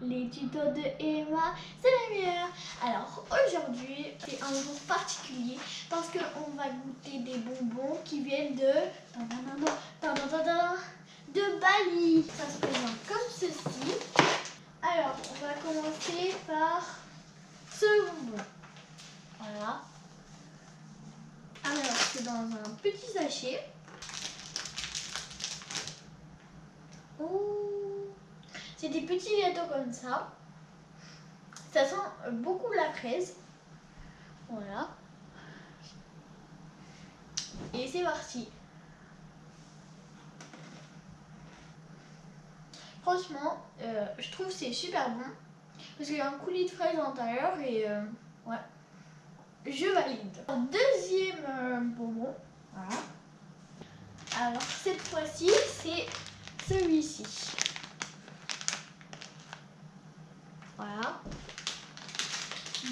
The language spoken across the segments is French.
Les tutos de Emma, c'est les meilleurs. Alors aujourd'hui, c'est un jour particulier parce qu'on va goûter des bonbons qui viennent de Bali. Ça se présente comme ceci. Alors, on va commencer par ce bonbon. Voilà. Alors, c'est dans un petit sachet. C'est des petits gâteaux comme ça. Ça sent beaucoup la fraise. Voilà. Et c'est parti. Franchement, je trouve que c'est super bon. Parce qu'il y a un coulis de fraise à l'intérieur et ouais. Je valide. Deuxième bonbon. Voilà. Alors cette fois-ci, c'est celui-ci. Voilà.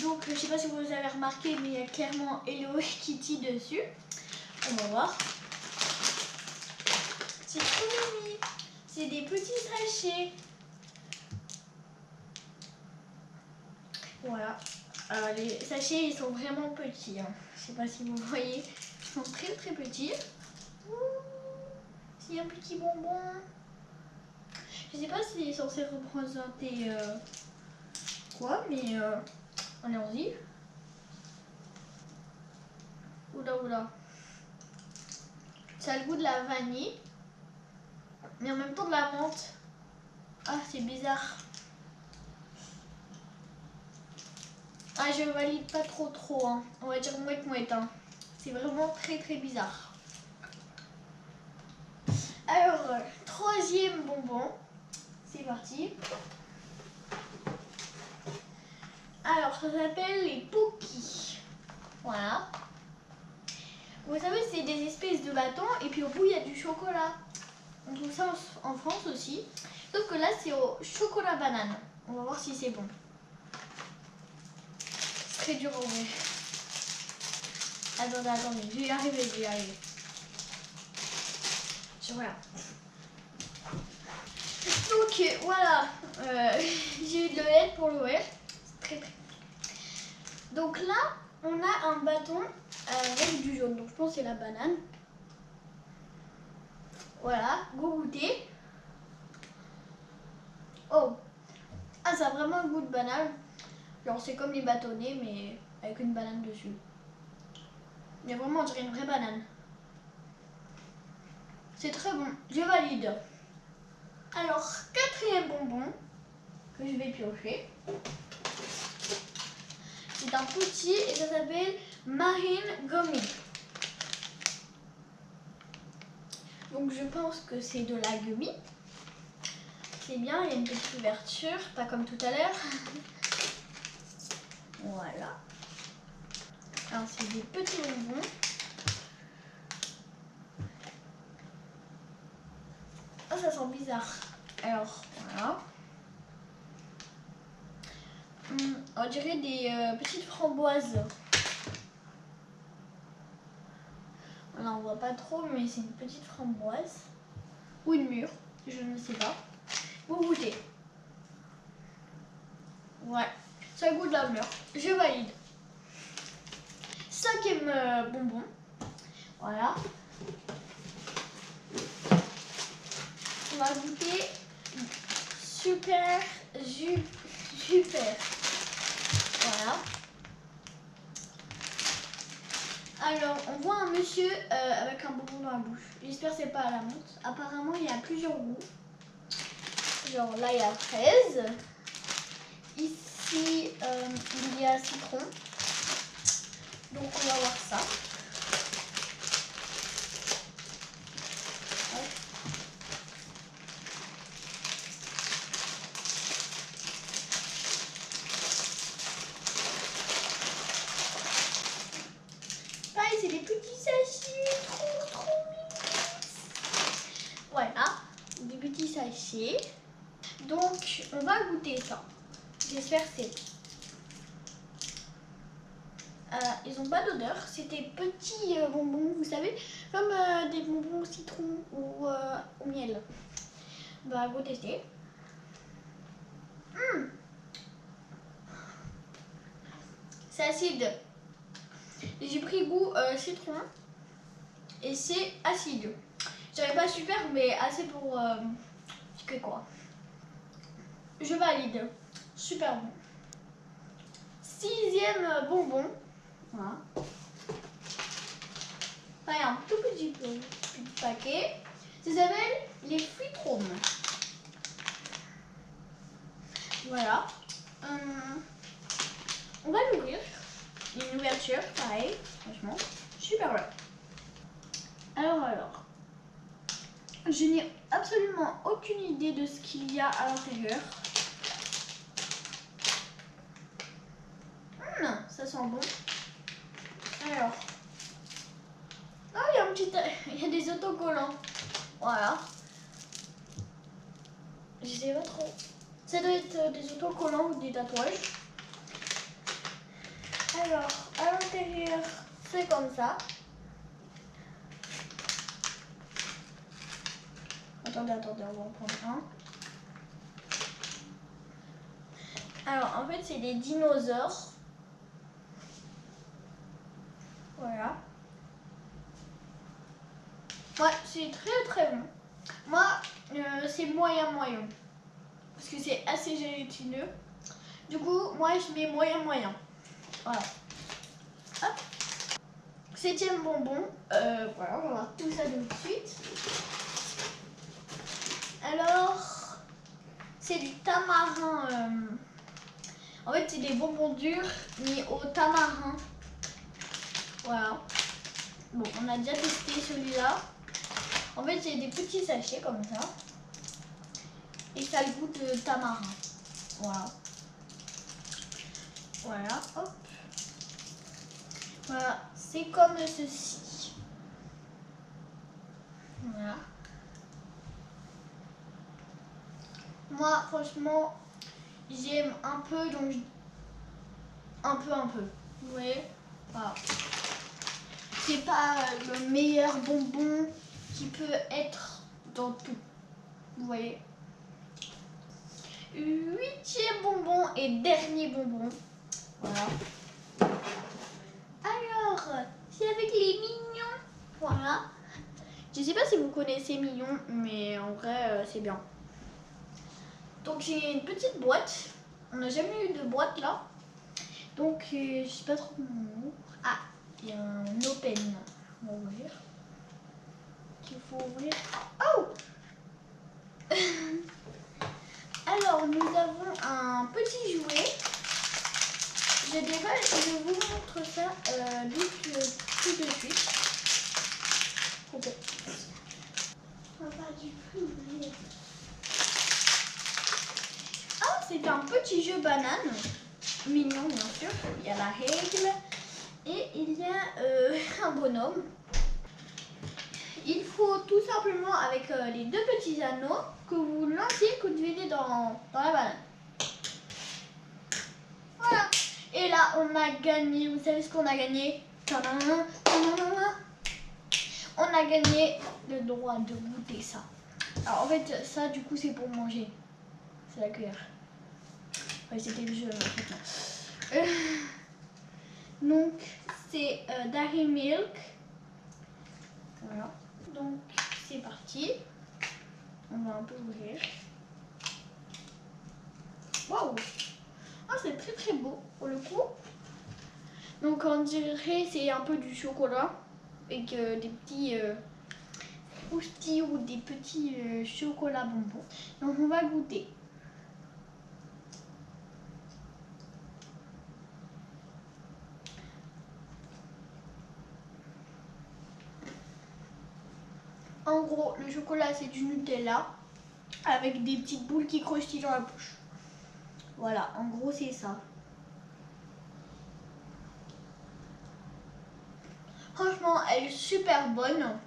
Donc je sais pas si vous avez remarqué, mais il y a clairement Hello Kitty dessus. On va voir. C'est trop mimi. C'est des petits sachets. Voilà. Alors, les sachets, ils sont vraiment petits. Hein. Je sais pas si vous voyez. Ils sont très très petits. C'est un petit bonbon. Je sais pas s'il est censé représenter quoi, mais allons-y. Oula. Ça a le goût de la vanille, mais en même temps de la menthe. Ah, c'est bizarre. Ah, je valide pas trop. Hein. On va dire mouette. Hein. C'est vraiment très très bizarre. Alors, troisième bonbon. C'est parti. Alors, ça s'appelle les Pookies. Voilà. Vous savez, c'est des espèces de bâtons et puis au bout, il y a du chocolat. On trouve ça en France aussi. Sauf que là, c'est au chocolat banane. On va voir si c'est bon. C'est très dur en vrai. Attendez, je vais y arriver. Je regarde. Donc voilà, j'ai eu de l'aide pour l'OL. C'est très. Donc là, on a un bâton avec du jaune. Donc je pense que c'est la banane. Voilà, go goûter. Oh, ah, ça a vraiment le goût de banane. Genre c'est comme les bâtonnets mais avec une banane dessus. Mais vraiment on dirait une vraie banane. C'est très bon, je valide. Alors quatrième bonbon que je vais piocher. C'est un petit et ça s'appelle Marine Gummy. Donc je pense que c'est de la gummy. C'est bien, il y a une petite ouverture, pas comme tout à l'heure. Voilà. Alors c'est des petits bonbons. Oh, ça sent bizarre. Alors voilà. On dirait des petites framboises. Voilà, on voit pas trop, mais c'est une petite framboise. Ou une mûre, je ne sais pas. Vous goûtez. Ouais, ça a le goût de la mûre. Je valide. Cinquième bonbon. Voilà. On va goûter super. Voilà. Alors, on voit un monsieur avec un bonbon dans la bouche. J'espère que c'est pas à la menthe. Apparemment, il y a plusieurs goûts. Genre là, il y a fraise. Ici, il y a citron. Donc, on va voir ça. Pareil, c'est des petits sachets. Trop mignons. Voilà, des petits sachets. Donc, on va goûter ça. J'espère que c'est... ils n'ont pas d'odeur. C'est des petits bonbons, vous savez, comme des bonbons au citron ou au miel. Bah, go tester. c'est acide. J'ai pris goût citron et c'est acide. Je dirais pas super, mais assez pour que quoi. Je valide. Super bon. 6e bonbon. Voilà. Enfin, un tout petit paquet. Ça s'appelle les Fruitroms. Voilà. On va l'ouvrir. Une ouverture, pareil. Franchement, super bien. Alors. Je n'ai absolument aucune idée de ce qu'il y a à l'intérieur. Ça sent bon. Alors. Ah, il y a des autocollants. Voilà. Je sais pas trop. Ça doit être des autocollants ou des tatouages. Alors, à l'intérieur, c'est comme ça. Attendez, on va en prendre un. Alors, en fait, c'est des dinosaures. Voilà. Ouais, c'est très bon. Moi, c'est moyen. Parce que c'est assez gélatineux. Du coup, moi, je mets moyen. Voilà. Hop. 7e bonbon. Voilà, on va voir tout ça tout de suite. Alors, c'est du tamarin. En fait, c'est des bonbons durs mis au tamarin. Voilà. Bon, on a déjà testé celui-là. En fait, c'est des petits sachets comme ça. Et ça a le goût de tamarin. Voilà. Voilà, hop. Voilà, c'est comme ceci. Voilà. Moi, franchement, j'aime un peu, donc un peu. Vous voyez? Voilà. C'est pas le meilleur bonbon qui peut être dans tout. Vous voyez? 8e bonbon et dernier bonbon. Voilà. Alors, c'est avec les mignons. Voilà. Je sais pas si vous connaissez Mignon, mais en vrai, c'est bien. Donc, j'ai une petite boîte. On n'a jamais eu de boîte là. Donc, je sais pas trop comment. Ah, il y a un open. On va ouvrir. Qu'il faut ouvrir. Oh! Alors, nous avons un petit jouet. Je déballe et je vous montre ça tout de suite. Ok. On va pas du tout ouvrir. Ah, c'est un petit jeu banane. Mignon, bien sûr. Il y a la règle. Et il y a un bonhomme. Il faut tout simplement, avec les 2 petits anneaux, que vous lanciez, que vous mettez dans la banane. Voilà. Et là, on a gagné. Vous savez ce qu'on a gagné? On a gagné le droit de goûter ça. Alors en fait, ça du coup, c'est pour manger. C'est la cuillère. Ouais, c'était le jeu en fait. Donc, c'est Dairy Milk. Voilà. Donc, c'est parti. On va un peu ouvrir. Waouh! Ah, c'est très beau pour le coup. Donc, on dirait c'est un peu du chocolat avec des petits croustilles ou des petits chocolats bonbons. Donc, on va goûter. En gros, le chocolat, c'est du Nutella avec des petites boules qui croustillent dans la bouche. Voilà, en gros, c'est ça. Franchement, elle est super bonne.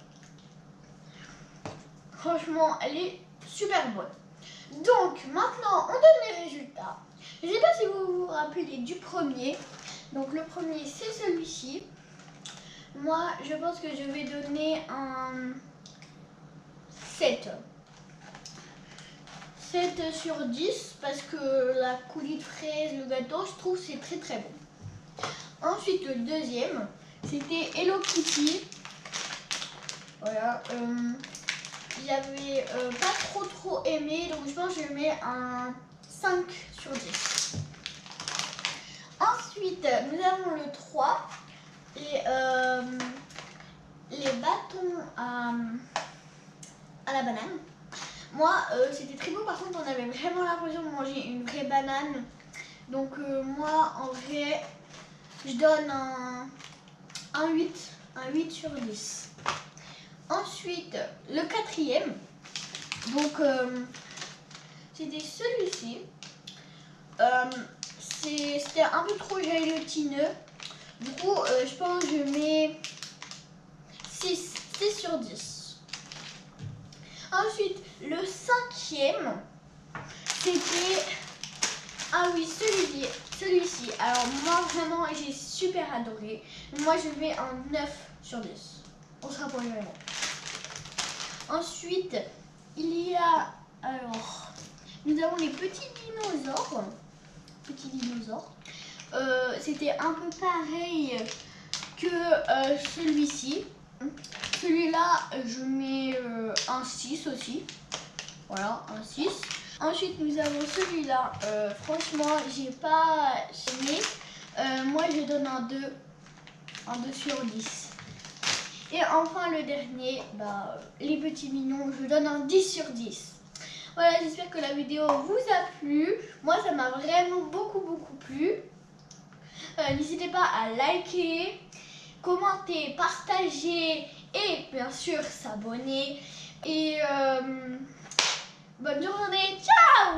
Franchement, elle est super bonne. Donc, maintenant, on donne les résultats. Je ne sais pas si vous vous rappelez du premier. Donc, le premier, c'est celui-ci. Moi, je pense que je vais donner un 7. 7 sur 10 parce que la coulis de fraise, le gâteau, je trouve c'est très bon. Ensuite, le deuxième, c'était Hello Kitty. Voilà. J'avais pas trop aimé, donc je pense que je mets un 5 sur 10. Ensuite, nous avons le 3. Et les bâtons à la banane. Moi, c'était très beau. Par contre, on avait vraiment l'impression de manger une vraie banane. Donc, moi, en vrai, je donne un 8. Un 8 sur 10. Ensuite, le quatrième. Donc, c'était celui-ci. C'était un peu trop gélatineux. Du coup, je pense que je mets 6 sur 10. Ensuite, le cinquième, c'était... Ah oui, celui-ci. Alors moi, vraiment, j'ai super adoré. Moi, je mets un 9 sur 10. On sera pour le moment. Ensuite, il y a... Alors, nous avons les petits dinosaures. C'était un peu pareil que celui-ci. Celui-là, je mets un 6 aussi. Voilà, un 6. Ensuite, nous avons celui-là. Franchement, j'ai pas aimé. Moi, je donne un 2. Un 2 sur 10. Et enfin, le dernier, les petits mignons, je donne un 10 sur 10. Voilà, j'espère que la vidéo vous a plu. Moi, ça m'a vraiment beaucoup plu. N'hésitez pas à liker, commenter, partager et bien sûr s'abonner. Et bonne journée, ciao!